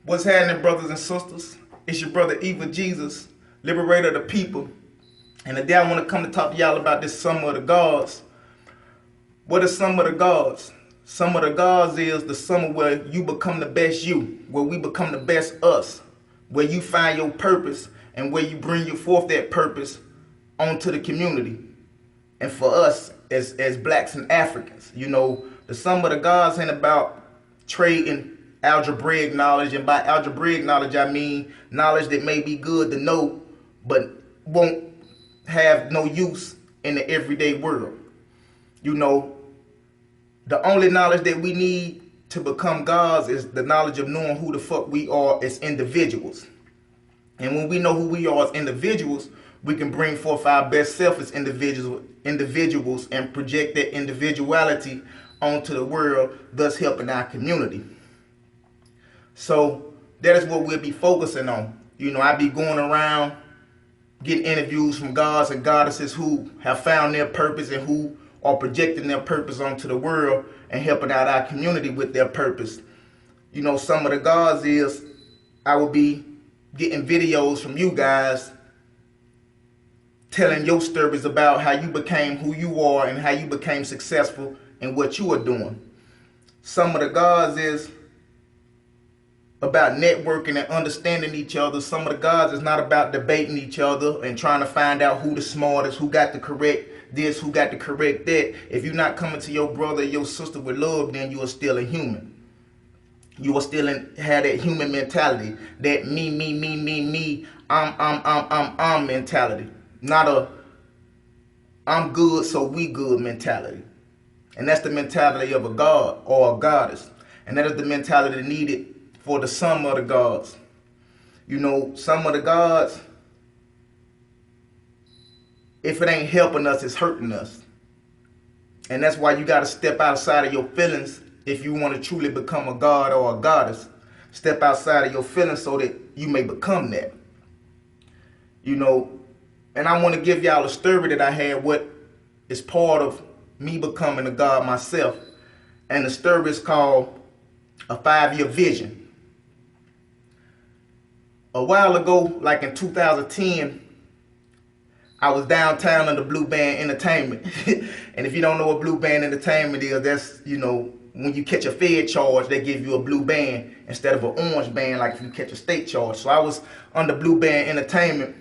What's happening, brothers and sisters? It's your brother Eva Jesus, liberator of the people. And today I want to come to talk to y'all about this summer of the gods. What is summer of the gods? Summer of the gods is the summer where you become the best you, where we become the best us, where you find your purpose and where you bring you forth that purpose onto the community. And for us as blacks and Africans, the sum of the gods ain't about trading algebraic knowledge. And by algebraic knowledge, I mean knowledge that may be good to know, but won't have no use in the everyday world. The only knowledge that we need to become gods is the knowledge of knowing who the fuck we are as individuals. And when we know who we are as individuals, we can bring forth our best self as individuals and project that individuality onto the world, thus helping our community. So that is what we'll be focusing on. I be going around getting interviews from gods and goddesses who have found their purpose and who are projecting their purpose onto the world and helping out our community with their purpose. Some of the gods is I will be getting videos from you guys telling your stories about how you became who you are and how you became successful in what you are doing. Some of the gods is about networking and understanding each other. Some of the gods is not about debating each other and trying to find out who the smartest, who got the correct this, who got the correct that. If you're not coming to your brother or your sister with love, then you are still a human. You are still have that human mentality, that me, I'm mentality. Not a I'm good so we good mentality. And that's the mentality of a god or a goddess. And that is the mentality needed for the sum of the gods. Some of the gods, if it ain't helping us, it's hurting us. And that's why you got to step outside of your feelings if you want to truly become a god or a goddess. Step outside of your feelings so that you may become that. And I want to give y'all a story that I had, what is part of me becoming a god myself. And the story is called A 5-Year Vision. A while ago, like in 2010, I was downtown under Blue Band Entertainment. And if you don't know what Blue Band Entertainment is, that's, when you catch a Fed charge, they give you a blue band instead of an orange band like if you catch a state charge. So I was under Blue Band Entertainment.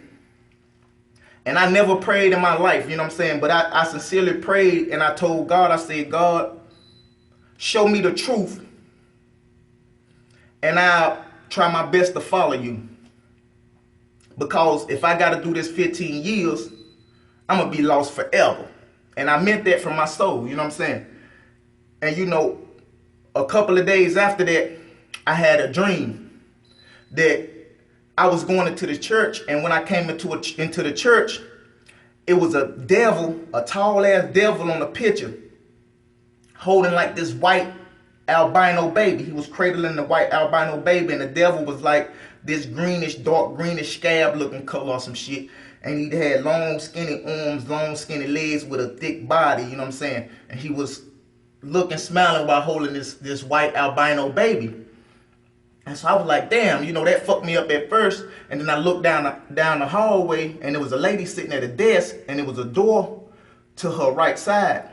And I never prayed in my life, But I sincerely prayed and I told God, I said, God, show me the truth. And I'll try my best to follow you. Because if I got to do this 15 years, I'm going to be lost forever. And I meant that from my soul, And a couple of days after that, I had a dream that I was going into the church. And when I came into the church, it was a devil, a tall ass devil on the picture, holding like this white albino baby. He was cradling the white albino baby, and the devil was like this greenish, dark greenish scab looking color or some shit. And he had long skinny arms, long skinny legs with a thick body, And he was looking, smiling while holding this white albino baby. And so I was like, damn, that fucked me up at first. And then I looked down the hallway, and there was a lady sitting at a desk, and there was a door to her right side.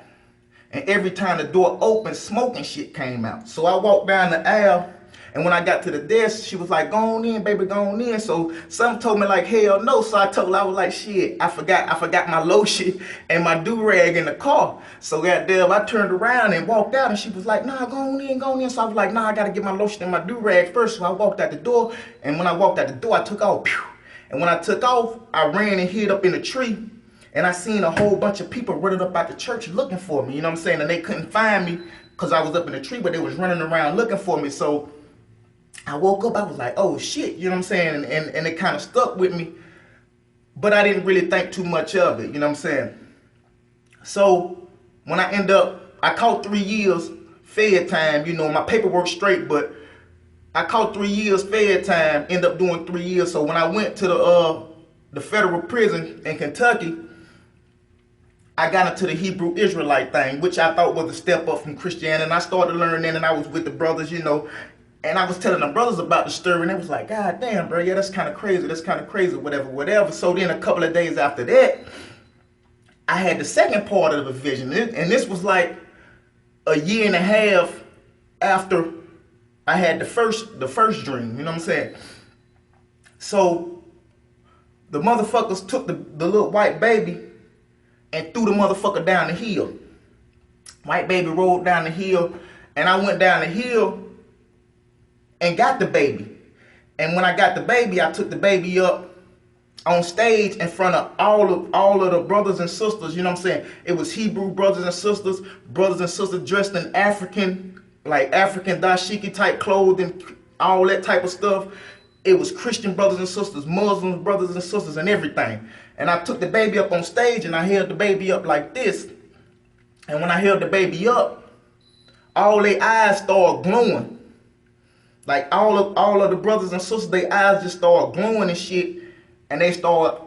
And every time the door opened, smoke and shit came out. So I walked down the aisle, and when I got to the desk, she was like, go on in, baby, go on in. So something told me like, hell no. So I told her, I was like, shit, I forgot my lotion and my do-rag in the car. So goddamn, I turned around and walked out, and she was like, nah, go on in, go on in. So I was like, nah, I gotta get my lotion and my do-rag first. So I walked out the door, and when I walked out the door, I took off. Pew. And when I took off, I ran and hid up in a tree. And I seen a whole bunch of people running up out the church looking for me, And they couldn't find me because I was up in the tree, but they was running around looking for me. So I woke up, I was like, oh shit, And it kind of stuck with me, but I didn't really think too much of it, So when I caught 3 years Fed time, my paperwork straight, but I caught 3 years Fed time, ended up doing 3 years. So when I went to the federal prison in Kentucky, I got into the Hebrew Israelite thing, which I thought was a step up from Christianity. And I started learning, and I was with the brothers, And I was telling the brothers about the story, and they was like, God damn, bro, yeah, that's kind of crazy. That's kind of crazy, whatever, whatever. So then a couple of days after that, I had the second part of the vision. And this was like a year and a half after I had the first dream. You know what I'm saying? So the motherfuckers took the little white baby and threw the motherfucker down the hill. White baby rolled down the hill, and I went down the hill and got the baby. And when I got the baby, I took the baby up on stage in front of all of the brothers and sisters. You know what I'm saying? It was Hebrew brothers and sisters dressed in African, like African dashiki type clothing, all that type of stuff. It was Christian brothers and sisters, Muslim brothers and sisters, and everything. And I took the baby up on stage, and I held the baby up like this. And when I held the baby up, all their eyes started glowing. Like all of the brothers and sisters, their eyes just started glowing and shit. And they started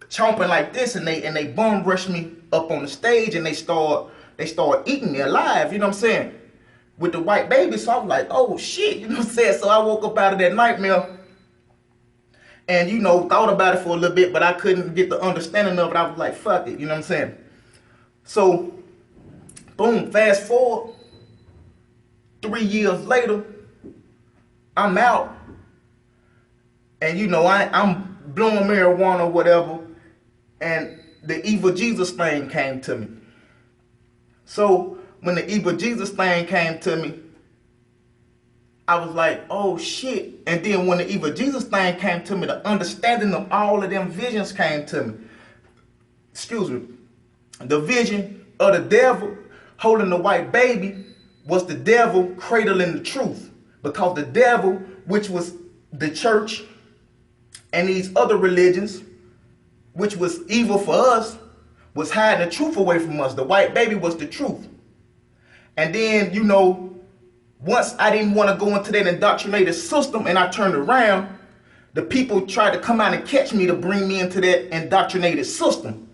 chomping like this, and they bum rushed me up on the stage, and they started eating me alive, you know what I'm saying? With the white baby. So I was like, oh shit, you know what I'm saying? So I woke up out of that nightmare and, you know, thought about it for a little bit, but I couldn't get the understanding of it. I was like, fuck it, you know what I'm saying? So, boom, fast forward, 3 years later, I'm out, and you know, I'm blowing marijuana or whatever, and the evil Jesus thing came to me. So when the evil Jesus thing came to me, I was like, oh shit. And then when the evil Jesus thing came to me, the understanding of all of them visions came to me. Excuse me. The vision of the devil holding the white baby was the devil cradling the truth. Because the devil, which was the church and these other religions, which was evil for us, was hiding the truth away from us. The white baby was the truth. And then, you know, once I didn't want to go into that indoctrinated system and I turned around, the people tried to come out and catch me to bring me into that indoctrinated system.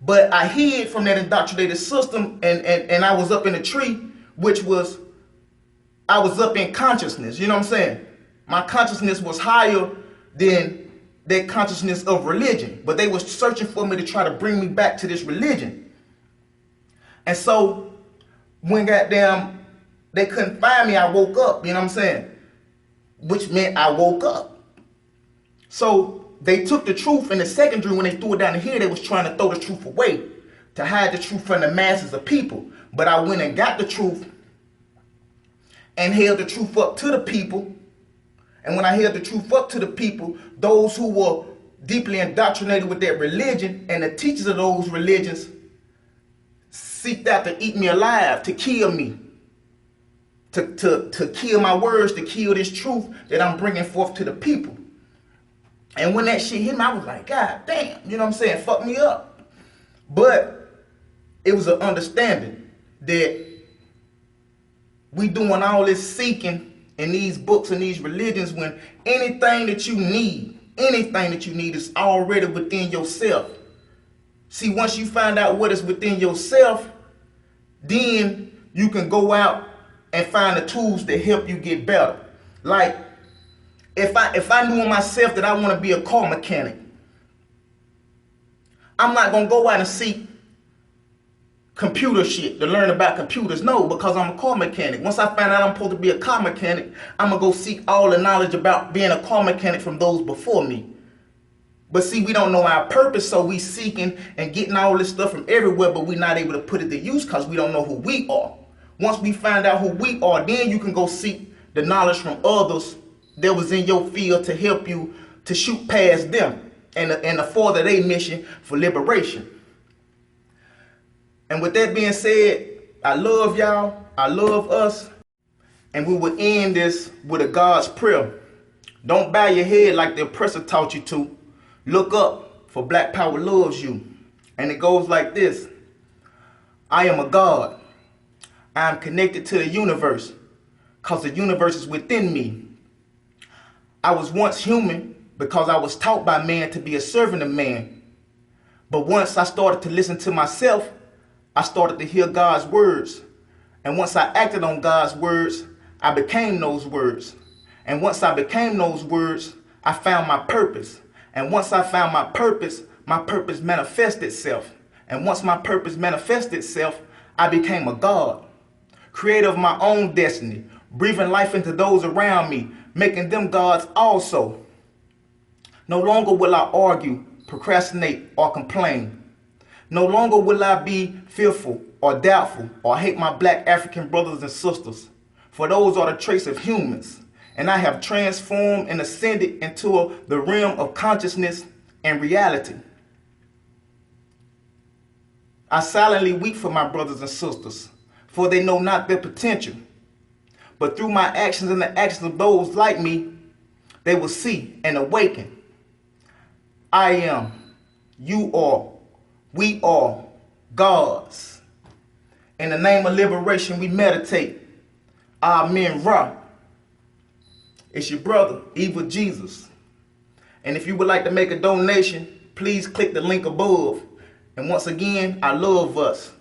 But I hid from that indoctrinated system, and I was up in a tree, which was, I was up in consciousness, you know what I'm saying? My consciousness was higher than that consciousness of religion. But they were searching for me to try to bring me back to this religion. And so when goddamn they couldn't find me, I woke up, you know what I'm saying? Which meant I woke up. So they took the truth in the second dream. When they threw it down the hill, they was trying to throw the truth away, to hide the truth from the masses of people. But I went and got the truth and held the truth up to the people. And when I held the truth up to the people, those who were deeply indoctrinated with that religion and the teachers of those religions seeked out to eat me alive, to kill me, to kill my words, to kill this truth that I'm bringing forth to the people. And when that shit hit me, I was like, God damn, you know what I'm saying? Fuck me up. But it was an understanding that we doing all this seeking in these books and these religions when anything that you need is already within yourself. See, once you find out what is within yourself, then you can go out and find the tools that help you get better. Like, if I knew in myself that I want to be a car mechanic, I'm not going to go out and seek computer shit to learn about computers. No, because I'm a car mechanic. Once I find out I'm supposed to be a car mechanic, I'm going to go seek all the knowledge about being a car mechanic from those before me. But see, we don't know our purpose, so we seeking and getting all this stuff from everywhere, but we're not able to put it to use because we don't know who we are. Once we find out who we are, then you can go seek the knowledge from others that was in your field to help you to shoot past them and to further their mission for liberation. And with that being said, I love y'all. I love us. And we will end this with a God's prayer. Don't bow your head like the oppressor taught you to. Look up, for Black Power loves you. And it goes like this. I am a God. I am connected to the universe because the universe is within me. I was once human because I was taught by man to be a servant of man. But once I started to listen to myself, I started to hear God's words. And once I acted on God's words, I became those words. And once I became those words, I found my purpose. And once I found my purpose manifested itself. And once my purpose manifested itself, I became a God, creator of my own destiny, breathing life into those around me, making them gods also. No longer will I argue, procrastinate, or complain. No longer will I be fearful or doubtful or hate my black African brothers and sisters, for those are the traits of humans, and I have transformed and ascended into the realm of consciousness and reality. I silently weep for my brothers and sisters, for they know not their potential. But through my actions and the actions of those like me, they will see and awaken. I am, you are, we are gods. In the name of liberation, we meditate. Amen. Ra. It's your brother, Evil Jesus. And if you would like to make a donation, please click the link above. And once again, I love us.